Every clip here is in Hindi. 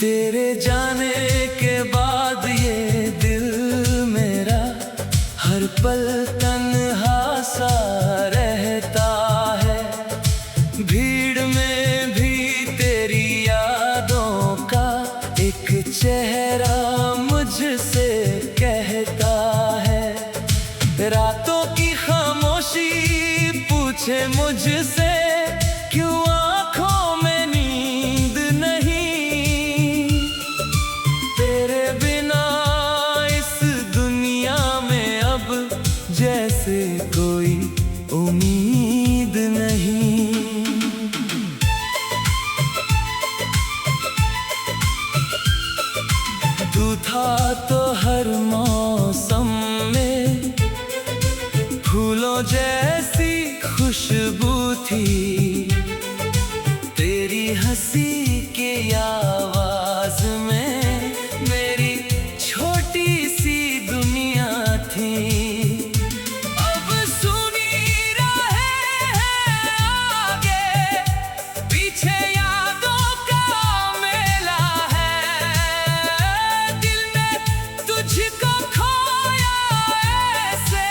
तेरे जाने के बाद ये दिल मेरा हर पल तन्हा सा रहता है। भीड़ में भी तेरी यादों का एक चेहरा मुझसे कहता है। रातों की खामोशी पूछे मुझसे क्यों आँखों में नींद नहीं। तेरे बिना इस दुनिया में अब जैसे कोई उम्मीद नहीं। तू था तो हर मौसम में फूलों जैसी खुशबू थी। तेरी हंसी की आवाज में मेरी छोटी सी दुनिया थी। अब सुनी रहे हैं आगे पीछे यादों का मेला है। दिल ने तुझको खोया ऐसे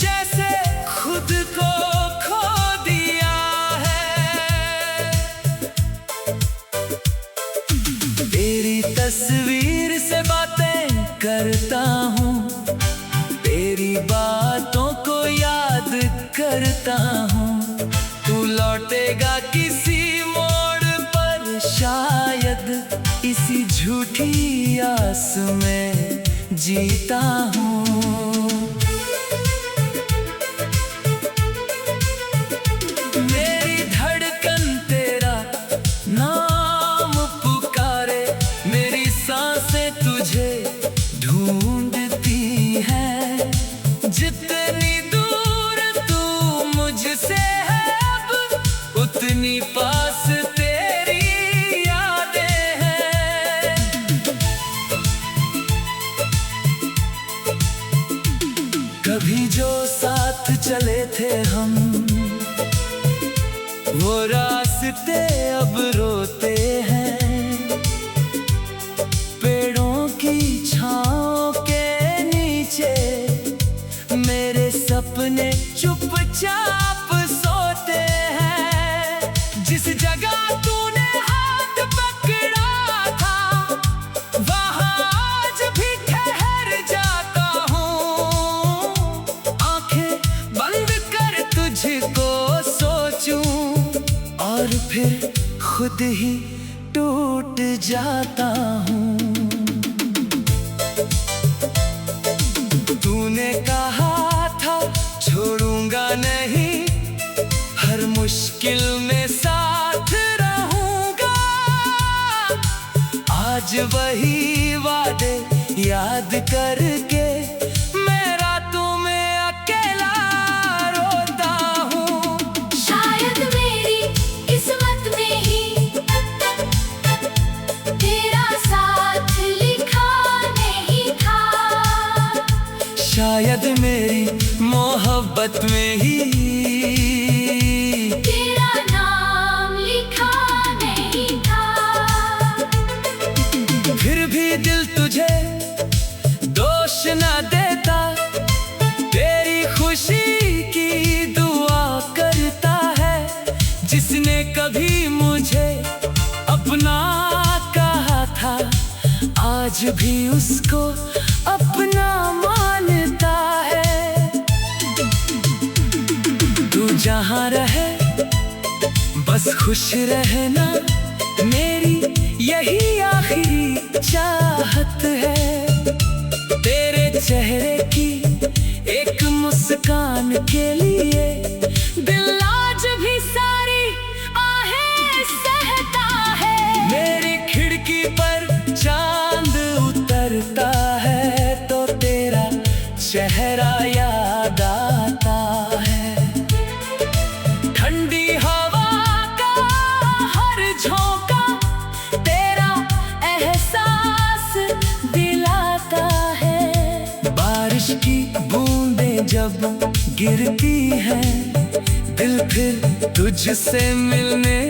जैसे खुद को खो दिया है। तेरी तस्वीर से बातें करता हूँ, तेरी बातों को याद करता हूँ। तू लौटेगा किसी मोड़ पर शायद इसी झूठी आस में जीता हूँ। मेरी धड़कन तेरा नाम पुकारे, मेरी सांसें तुझे ढूंढती है। जितनी दूर तू मुझसे है अब उतनी पास तेरी यादें हैं। कभी जो साथ चले थे हम वो रास्ते अब रोते हैं। पेड़ों की छांव के नीचे मेरे सपने चुपचाप सोते हैं। जिस जगह तूने हाथ पकड़ा था वहाँ आज भी ठहर जाता हूँ। आंखें बंद कर तुझको सोचूं और फिर खुद ही टूट जाता हूँ। तूने कहा था छोड़ूंगा नहीं, हर मुश्किल में साथ रहूंगा। आज वही वादे याद करके मैं रातों में अकेला रोता हूँ। शायद मेरी किस्मत में ही तेरा साथ लिखा नहीं था। शायद मेरी मोहब्बत में ही तेरा नाम लिखा नहीं था। फिर भी दिल तुझे दोष न देता। तेरी खुशी की दुआ करता है। जिसने कभी मुझे अपना कहा था आज भी उसको अपना मानता है। तू जहाँ रहे बस खुश रहना, मेरी यही आखिरी चाहत है। तेरे चेहरे की एक मुस्कान के लिए दिल आज भी सारी आहें सहता है। मेरी खिड़की पर चांद उतरता है तो तेरा चेहरा याद आता है। ठंडी हवा का हर झोंका तेरा एहसास दिलाता है। बारिश की बूंदें जब गिरती हैं दिल फिर तुझसे मिलने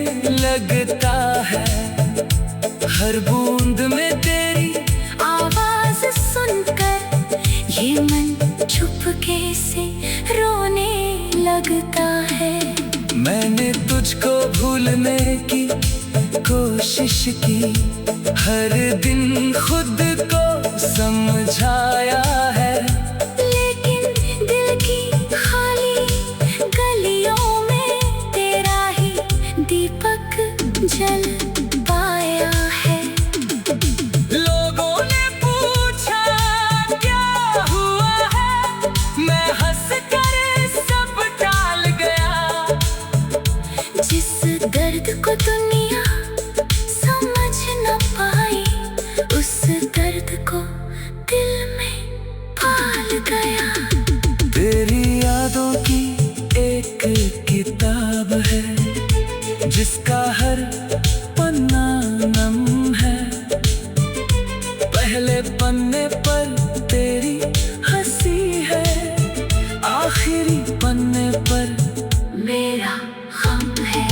लगता है। हर बूंद में तेरी आवाज सुनकर ये मन चुपके से रोने लगता है। मैंने तुझको भूलने की कोशिश की, हर दिन खुद को समझाया है, लेकिन दिल की खाली गलियों में तेरा ही दीपक जल पाया है। लोगों ने पूछा क्या हुआ है, मैं हंस कर सब टाल गया। जिस दर्द को दुनिया समझ न पाई, उस दर्द को दिल में पाल गया। तेरी यादों की एक किताब है, जिसका हर पन्ना नम है। पहले पन्ने पर तेरी हंसी है, आखिरी पन्ने पर मेरा गम है।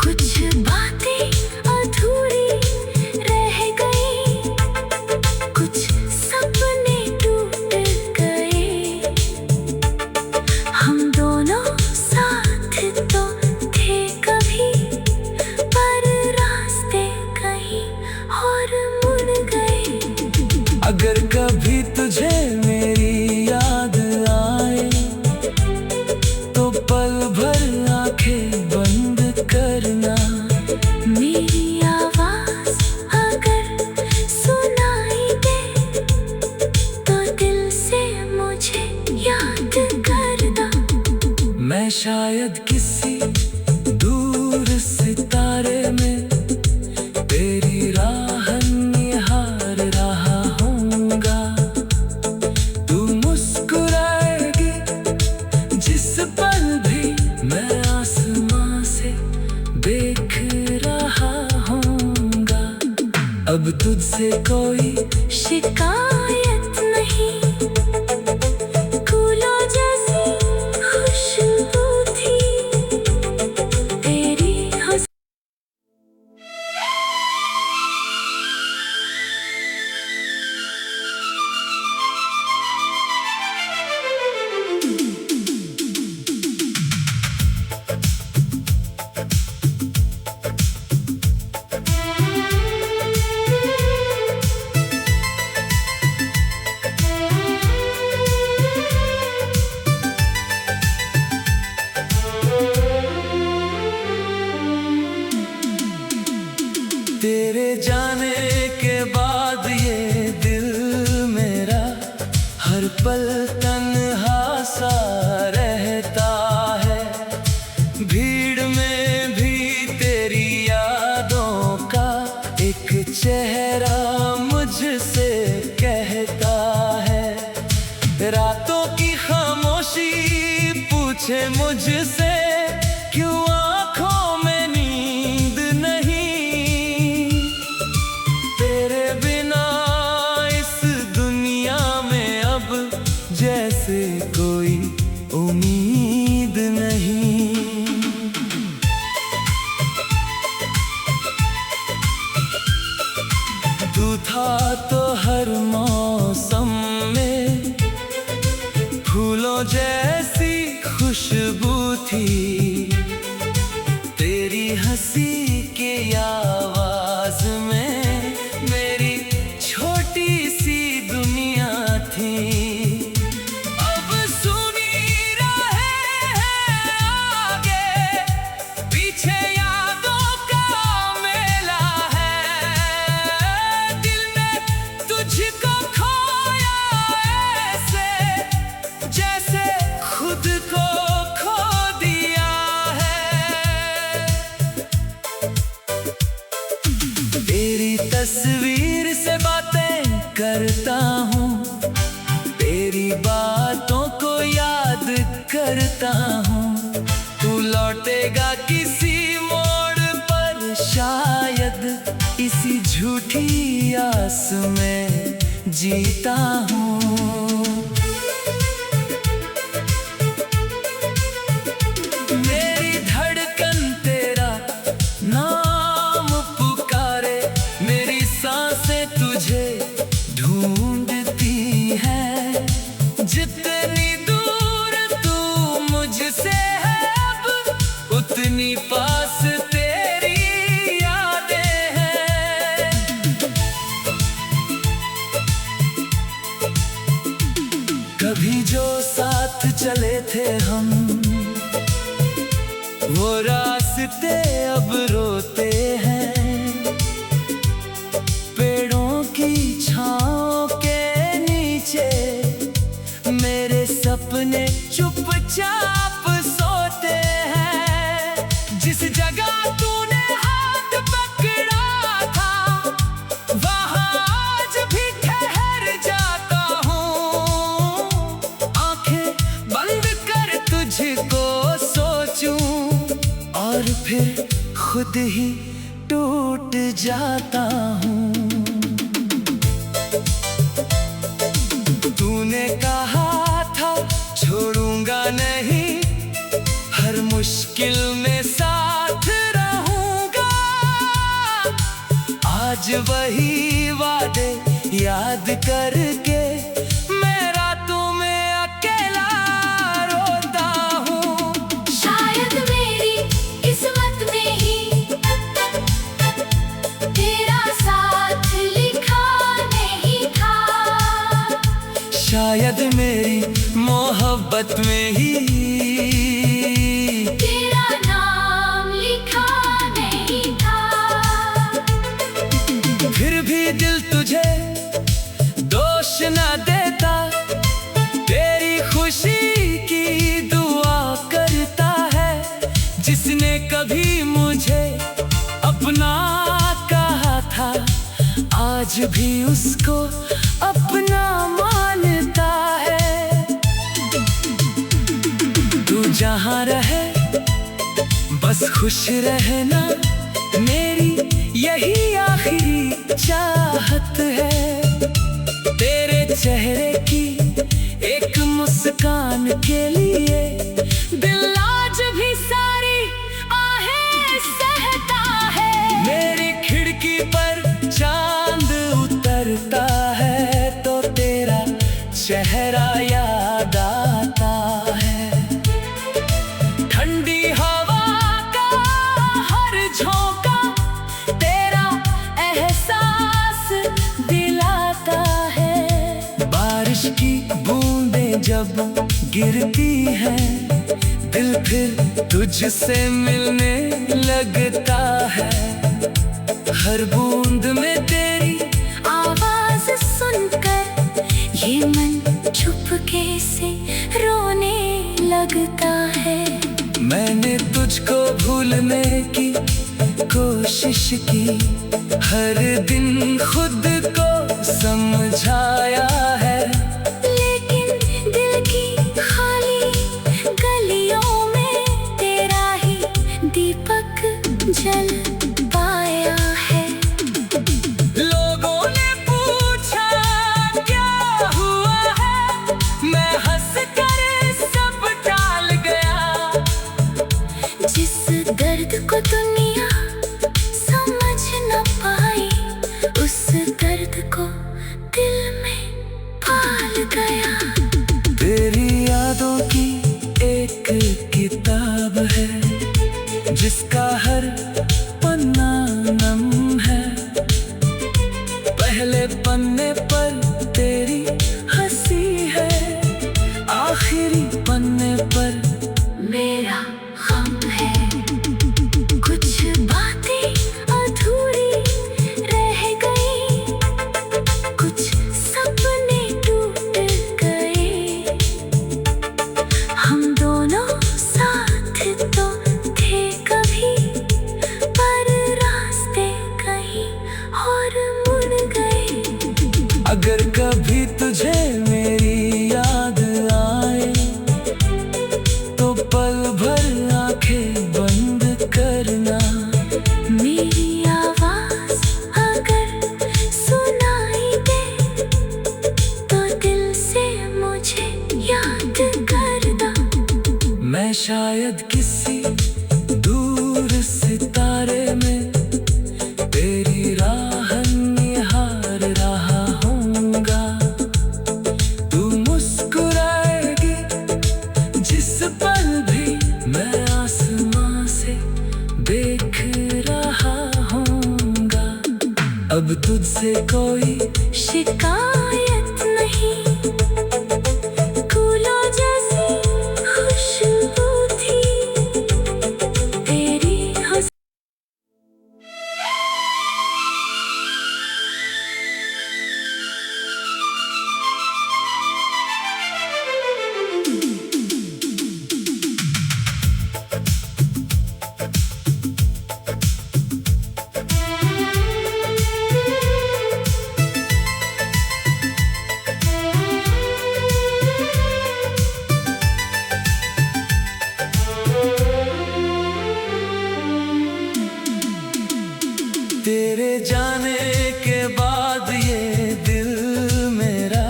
कुछ बातें अधूरी रह गई, कुछ सपने टूट गए। हम दोनों साथ तो थे कभी, पर रास्ते कहीं और मुड़ गए। अगर कभी तुझे मेरी याद आए, तो पल भर आंखें बंद करना। मेरी आवाज अगर सुनाई दे, तो दिल से मुझे याद करना। मैं शायद किसी दूर सितारे में तेरी राह निहार रहा हूँगा। तू मुस्कुराएगी जिस पल भी मैं आसमां से देख रहा हूँगा। अब तुझसे कोई शिकायत नहीं, फूलों जैसी खुशबू थी तेरी हंसी। तेरे जाने के बाद ये दिल मेरा हर पल तन्हा सा रहता है। भीड़ में भी तेरी यादों का एक चेहरा मुझसे कहता है। रातों की खामोशी पूछे मुझसे, क्यों आँखों में नींद नहीं। तेरे बिना इस दुनिया में अब जैसे कोई उम्मीद नहीं। तू था तो हर मौसम में फूलों जैसी खुशबू थी। तेरी हंसी की आवाज में मेरी छोटी सी दुनिया थी। अब सुनी रहे हैं आगे पीछे यादों का मेला है। दिल ने तुझको खोया ऐसे, जैसे खुद को खो दिया है। तेरी तस्वीर से बातें करता हूँ, तेरी बातों को याद करता हूँ। तू लौटेगा किसी मोड़ पर शायद, इसी झूठी आस में जीता हूँ। मेरी धड़कन तेरा नाम पुकारे, खुद ही टूट जाता हूँ। तूने कहा था छोड़ूंगा नहीं, हर मुश्किल में साथ रहूंगा। आज वही वादे याद करके मैं रातों में अकेला रोता हूँ। शायद मेरी किस्मत में ही तेरा साथ लिखा नहीं था। शायद मेरी मोहब्बत में ही तेरा नाम लिखा नहीं था। फिर भी दिल तुझे दोष न देता, तेरी खुशी की दुआ करता है। जिसने कभी मुझे अपना कहा था, आज भी उसको अपना मानता है। तू जहाँ रहे बस खुश रहना, मेरी यही आखिरी चाहत है। तेरे चेहरे की एक मुस्कान के लिए दिल आज भी सारी आहें सहता है। मेरी खिड़की पर चांद उतरता है तो तेरा चेहरा याद आता है। ठंडी हवा का हर झोंका तेरा एहसास दिलाता है। बारिश की बूंदें जब गिरती हैं, दिल फिर तुझसे मिलने लगता है। हर बूंद में तेरी आवाज सुनकर ये मन चुपके से रोने लगता है। मैंने तुझको भूलने की कोशिश की, हर दिन खुद को समझाया है। लेकिन दिल की खाली गलियों में तेरा ही दीपक जल पाया है। लोगों ने पूछा क्या हुआ है, मैं हंस कर सब टाल गया। जिस दर्द को दुनिया समझ न पाई, उस दर्द को दिल में पाल गया। तेरी यादों की एक किताब है, जिसका हर पन्ना नम है। पहले पन्ने पर तेरी हंसी है, आखिरी पन्ने पर मेरा गम है। कुछ बातें अधूरी रह गई, कुछ सपने टूट गए। हम दोनों साथ तो थे कभी, पर रास्ते कहीं और मुड़ गए। अगर कभी तुझे मेरी याद आए तो पल भर आंखें बंद करना। मेरी आवाज अगर सुनाई दे तो दिल से मुझे याद करना। मैं शायद किसी दूर सितारे में तेरी राह निहार रहा हूँगा। तू मुस्कुराएगी जिस पल भी मैं आसमां से देख रहा हूँगा। अब तुझसे कोई शिकायत नहीं, फूलों जैसी खुशबू थी तेरी हंसी। तेरे जाने के बाद ये दिल मेरा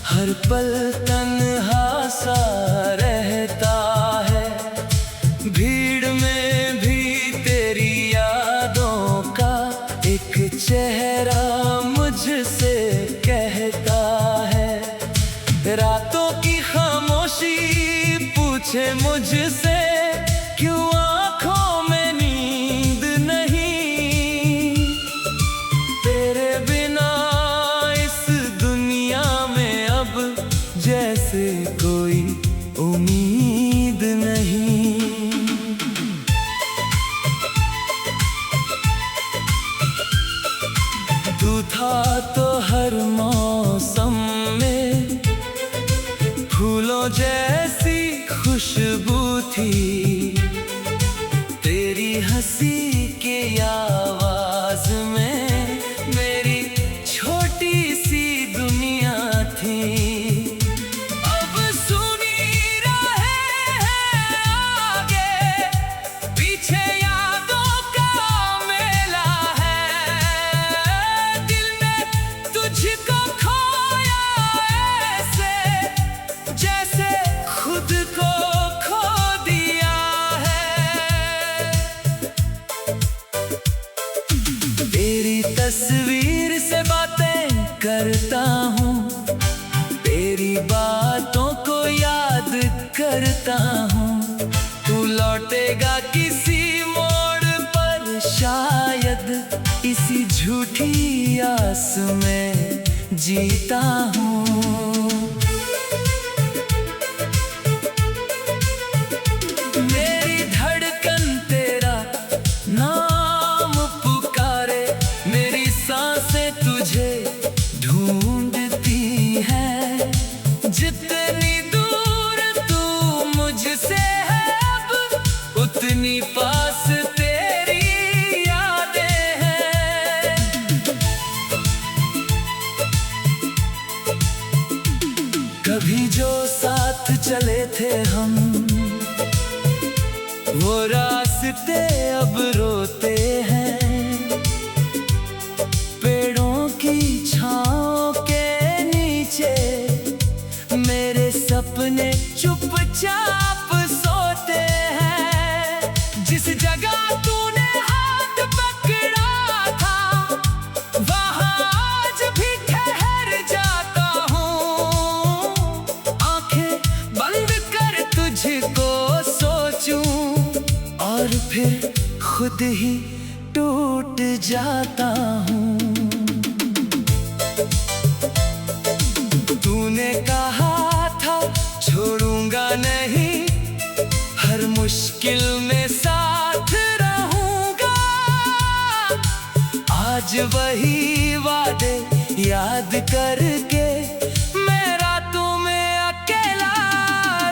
हर पल तन्हा सा रहता है। भीड़ में भी तेरी यादों का एक चेहरा मुझसे कहता है। रातों की खामोशी पूछे मुझसे क्यों आँखों में नींद नहीं। तेरे बिना इस दुनिया में अब जैसे कोई उम्मीद नहीं। तू था तो हर मौसम में फूलों जैसी खुशबू थी। तेरी हंसी की आवाज में मेरी छोटी सी दुनिया थी। अब सुनी रहे हैं आगे पीछे यादों का मेला है। दिल ने तुझको खोया ऐसे जैसे खुद को खो दिया है। तेरी तस्वीर से बातें करता हूँ, तेरी बातों को याद करता हूँ। तू लौटेगा किसी मोड़ पर शायद इसी झूठी आस में जीता हूँ। मेरी धड़कन तेरा नाम पुकारे, मेरी सांसें तुझे ढूंढती हैं। जितनी दूर तू मुझसे है अब उतनी पास तेरी यादें हैं। कभी जो साथ चले थे हम वो रास्ते अब रोते हैं। पेड़ों की छांव के नीचे मेरे सपने चुपचाप सोते हैं। जिस जगह तूने हाथ पकड़ा था वहाँ आज भी ठहर जाता हूँ। आंखें बंद कर तुझको सोचूं और फिर खुद ही टूट जाता हूँ। तूने कहा था छोड़ूंगा नहीं, हर मुश्किल में साथ रहूंगा। आज वही वादे याद करके मैं रातों में अकेला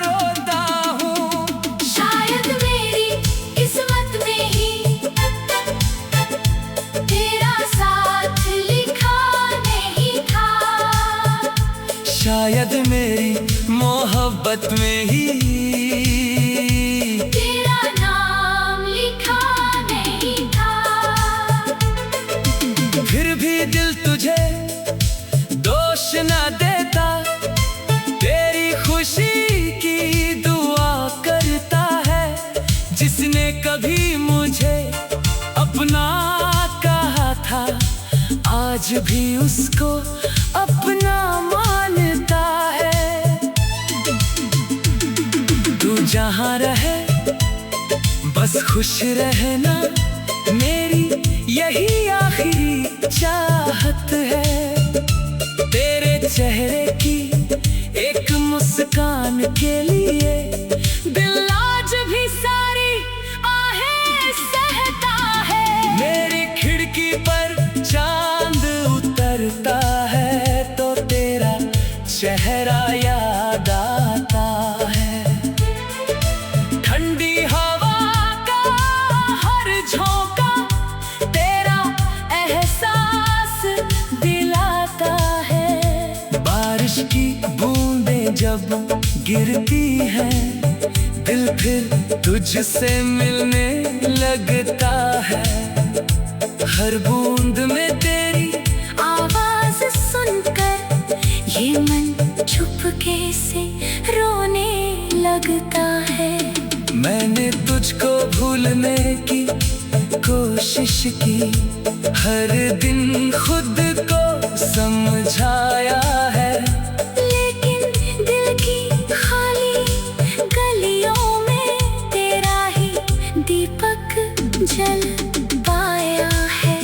रोता हूँ। शायद मेरी किस्मत में ही तेरा साथ लिखा नहीं था। शायद मेरी मोहब्बत में ही तेरा नाम लिखा नहीं था। फिर भी दिल तुझे दोष न देता। तेरी खुशी की दुआ करता है। जिसने कभी मुझे अपना कहा था आज भी उसको अपना मानता है। तू जहाँ रहे बस खुश रहना, मेरी यही आखिरी चाहत है। तेरे चेहरे की एक मुस्कान के लिए दिल आज भी सारी आहें सहता है। मेरी खिड़की पर चांद उतरता है तो तेरा चेहरा याद आता है। ठंडी हवा का हर झोंका तेरा एहसास दिलाता है। बारिश की बूंदें जब गिरती हैं दिल फिर तुझसे मिलने लगता है। हर बूंद में तेरी आवाज सुनकर ये मन चुपके से रोने लगता है। मैंने तुझको भूलने की कोशिश की, हर दिन खुद को समझाया है, लेकिन दिल की खाली गलियों में तेरा ही दीपक जल पाया है।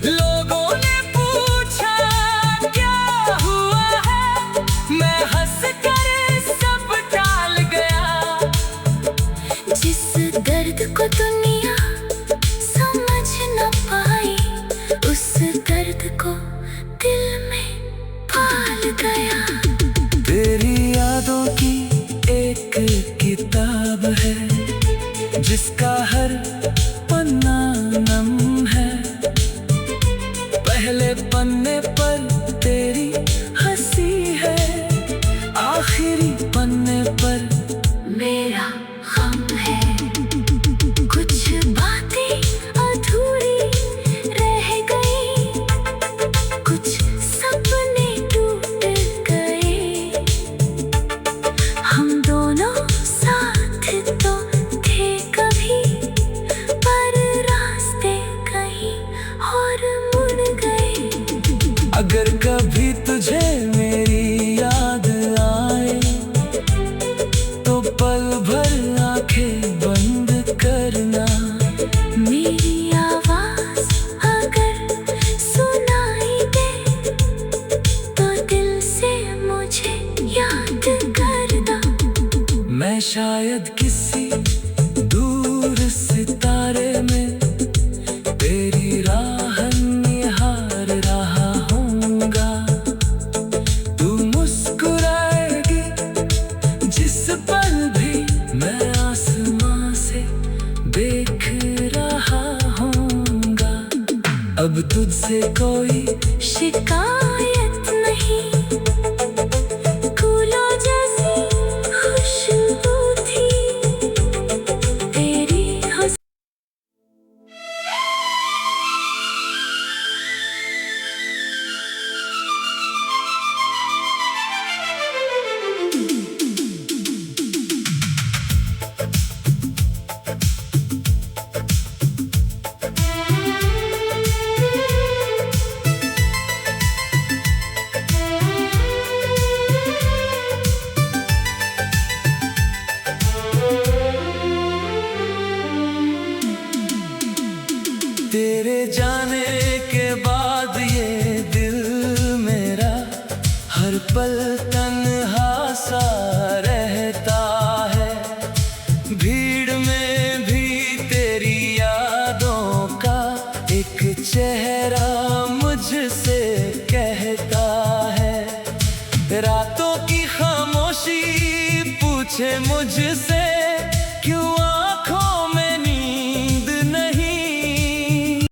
लोगों ने पूछा क्या हुआ है, मैं हंस कर सब टाल गया। जिस दर्द को दुनिया समझ न पाई, उस दर्द को दिल में पाल गया। तेरी यादों की एक किताब है, जिसका हर पन्ना नम है। पहले पन्ने पर तेरी हंसी है, आखिरी पन्ने पर मेरा गम है। कुछ बातें अधूरी रह गई, कुछ सपने टूट गए। हम दोनों साथ तो थे कभी, पर रास्ते कहीं और मुड़ गए। अगर कभी तुझे मेरी याद आए, तो पल भर आंखें बंद करना। मेरी आवाज अगर सुनाई दे, तो दिल से मुझे याद करना। मैं शायद किसी दूर सितारे में तेरी राह निहार रहा हूँगा। तू मुस्कुराएगी जिस पल भी मैं आसमां से देख रहा हूँगा। अब तुझसे कोई शिकायत नहीं, फूलों जैसी खुशबू थी तेरी हंसी। तेरे जाने के बाद ये दिल मेरा हर पल